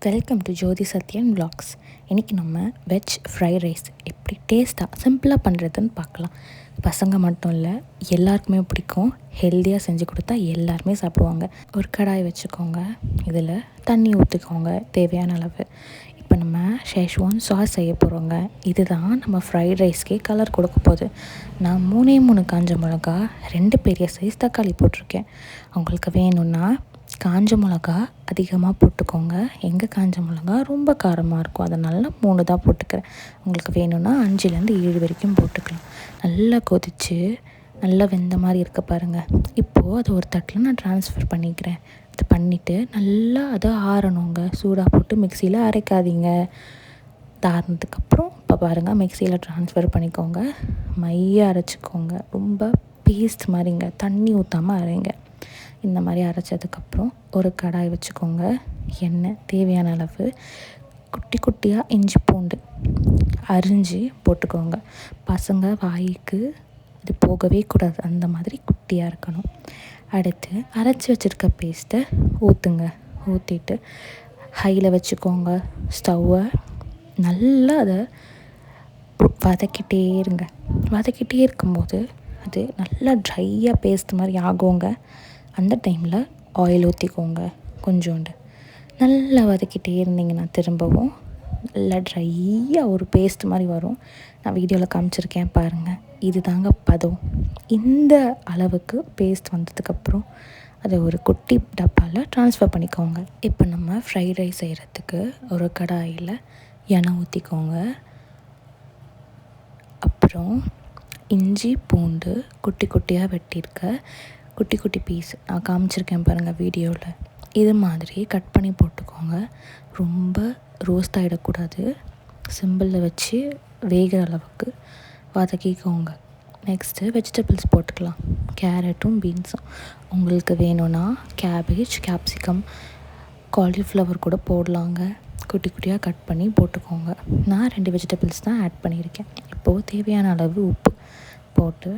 Welcome to Jothi Sathyan vlogs. இன்றைக்கி நம்ம veg fried rice எப்படி டேஸ்ட்டாக சிம்பிளாக பண்ணுறதுன்னு பார்க்கலாம். பசங்க மட்டும் இல்லை, எல்லாருக்குமே பிடிக்கும். ஹெல்த்தியாக செஞ்சு கொடுத்தா எல்லாருமே சாப்பிடுவாங்க. ஒரு கடாய் வச்சுக்கோங்க, இதில் தண்ணி ஊற்றிக்கோங்க தேவையான அளவு. இப்போ நம்ம ஷேஷ்வான் சாஸ் செய்ய போகிறோங்க. இதுதான் நம்ம ஃப்ரைட் ரைஸ்க்கே கலர் கொடுக்க போகுது. நான் 3 காஞ்ச மிளகா, 2 பெரிய சைஸ் தக்காளி போட்டிருக்கேன். உங்களுக்கு வேணும்னா காஞ்ச மிளகா அதிகமாக போட்டுக்கோங்க. எங்கள் காஞ்ச மிளகா ரொம்ப காரமாக இருக்கும், அதனால 3 தான் போட்டுக்கிறேன். உங்களுக்கு வேணும்னா 5-7 வரைக்கும் போட்டுக்கலாம். நல்லா கொதித்து நல்லா வெந்த மாதிரி இருக்க பாருங்கள். இப்போது அதை ஒரு தட்டில் நான் ட்ரான்ஸ்ஃபர் பண்ணிக்கிறேன். இது பண்ணிவிட்டு நல்லா அதை ஆறணுங்க. சூடாக போட்டு மிக்சியில் அரைக்காதீங்க. ஆறினதுக்கப்புறம் இப்போ பாருங்கள், மிக்சியில் ட்ரான்ஸ்ஃபர் பண்ணிக்கோங்க. மையாக அரைச்சிக்கோங்க. ரொம்ப பேஸ்ட் மாதிரிங்க, தண்ணி ஊற்றாமல் அரைங்க. இந்த மாதிரி அரைச்சதுக்கப்புறம் ஒரு கடாய் வச்சுக்கோங்க. எண்ணெய் தேவையான அளவு, குட்டி குட்டியாக இஞ்சி பூண்டு அரிஞ்சு போட்டுக்கோங்க. பசங்க வாய்க்கு இது போகவே கூடாது, அந்த மாதிரி குட்டியாக இருக்கணும். அடுத்து அரைச்சி வச்சுருக்க பேஸ்ட்டை ஊற்றுங்க. ஊற்றிட்டு ஹையில் வச்சுக்கோங்க ஸ்டவ்வை. நல்லா அதை வதக்கிட்டே இருங்க. வதக்கிட்டே இருக்கும்போது அது நல்லா ட்ரையாக பேஸ்ட் மாதிரி ஆகுங்க. அந்த டைமில் ஆயில் ஊற்றிக்கோங்க கொஞ்சோண்டு. நல்லா வதக்கிட்டே இருந்தீங்கன்னா திரும்பவும் நல்லா ட்ரையாக ஒரு பேஸ்ட் மாதிரி வரும். நான் வீடியோவில் காமிச்சிருக்கேன் பாருங்கள். இது தாங்க பதம். இந்த அளவுக்கு பேஸ்ட் வந்ததுக்கப்புறம் அதை ஒரு குட்டி டப்பாவில் ட்ரான்ஸ்ஃபர் பண்ணிக்கோங்க. இப்போ நம்ம ஃப்ரைட் ரைஸ் செய்கிறதுக்கு ஒரு கடாயில் எண்ணெய் ஊற்றிக்கோங்க. அப்புறம் இஞ்சி பூண்டு குட்டி குட்டியாக வெட்டியிருக்க குட்டி குட்டி பீஸ் நான் காமிச்சிருக்கேன் பாருங்கள் வீடியோவில். இது மாதிரி கட் பண்ணி போட்டுக்கோங்க. ரொம்ப ரோஸ்ட் ஆகிடக்கூடாது. சிம்பிளில் வச்சு வேகிற அளவுக்கு வதக்கிக்கோங்க. நெக்ஸ்ட்டு வெஜிடபிள்ஸ் போட்டுக்கலாம். கேரட்டும் பீன்ஸும் உங்களுக்கு வேணும்னா கேபேஜ், கேப்சிகம், காலிஃப்ளவர் கூட போடலாங்க. குட்டி குட்டியாக கட் பண்ணி போட்டுக்கோங்க. நான் 2 வெஜிடபிள்ஸ் தான் ஆட் பண்ணியிருக்கேன். இப்போது தேவையான அளவு உப்பு போட்டு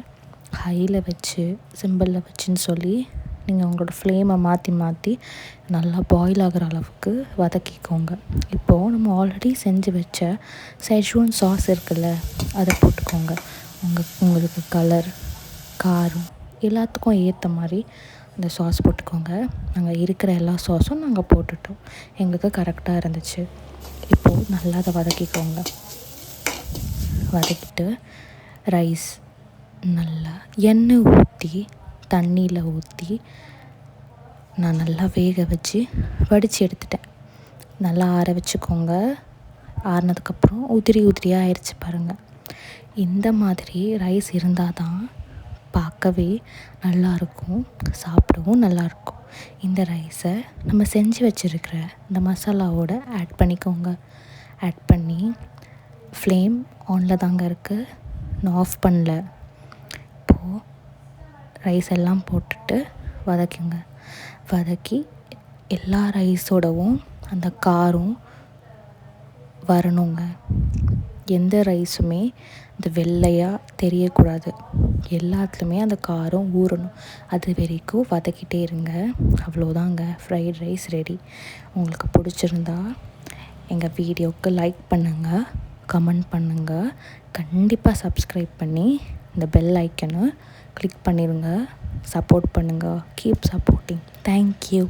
ஹையில் வச்சு சிம்பிளில் வச்சுன்னு சொல்லி நீங்கள் உங்களோட ஃப்ளேமை மாற்றி நல்லா பாயில் ஆகிற அளவுக்கு வதக்கிக்கோங்க. இப்போது நம்ம ஆல்ரெடி செஞ்சு வச்ச ஷேஷ்வான் சாஸ் இருக்குல்ல, அதை போட்டுக்கோங்க. உங்களுக்கு கலர், காரம் எல்லாத்துக்கும் ஏற்ற மாதிரி அந்த சாஸ் போட்டுக்கோங்க. நாங்கள் இருக்கிற எல்லா சாஸும் நாங்கள் போட்டுட்டோம். எங்களுக்கு கரெக்டாக இருந்துச்சு. இப்போது நல்லா அதை வதக்கிக்கோங்க. வதக்கிட்டு ரைஸ் நல்லா எண்ணெய் ஊற்றி தண்ணியில் ஊற்றி நான் நல்லா வேக வச்சு வடித்து எடுத்துட்டேன். நல்லா ஆற வச்சுக்கோங்க. ஆறினதுக்கப்புறம் உதிரியாக ஆயிடுச்சு பாருங்கள். இந்த மாதிரி ரைஸ் இருந்தால் தான் பார்க்கவே நல்லாயிருக்கும், சாப்பிடவும் நல்லாயிருக்கும். இந்த ரைஸை நம்ம செஞ்சு வச்சுருக்கிற இந்த மசாலாவோடு ஆட் பண்ணிக்கோங்க. ஆட் பண்ணி ஃப்ளேம் ஆனில் தாங்க இருக்குது, நான் ஆஃப் பண்ணல. இப்போது ரைஸ் எல்லாம் போட்டுட்டு வதக்குங்க. வதக்கி எல்லா ரைஸோடவும் அந்த காரம் வரணுங்க. எந்த ரைஸுமே இந்த வெள்ளையாக தெரியக்கூடாது. எல்லாத்துலேயுமே அந்த காரம் ஊறணும். அது வரைக்கும் வதக்கிட்டே இருங்க. அவ்வளோதாங்க, ஃப்ரைட் ரைஸ் ரெடி. உங்களுக்கு பிடிச்சிருந்தா எங்கள் வீடியோவுக்கு லைக் பண்ணுங்கள், கமெண்ட் பண்ணுங்கள். கண்டிப்பாக சப்ஸ்கிரைப் பண்ணி இந்த பெல் ஐக்கனை கிளிக் பண்ணிடுங்க. சப்போர்ட் பண்ணுங்கள். Keep supporting. தேங்க்யூ.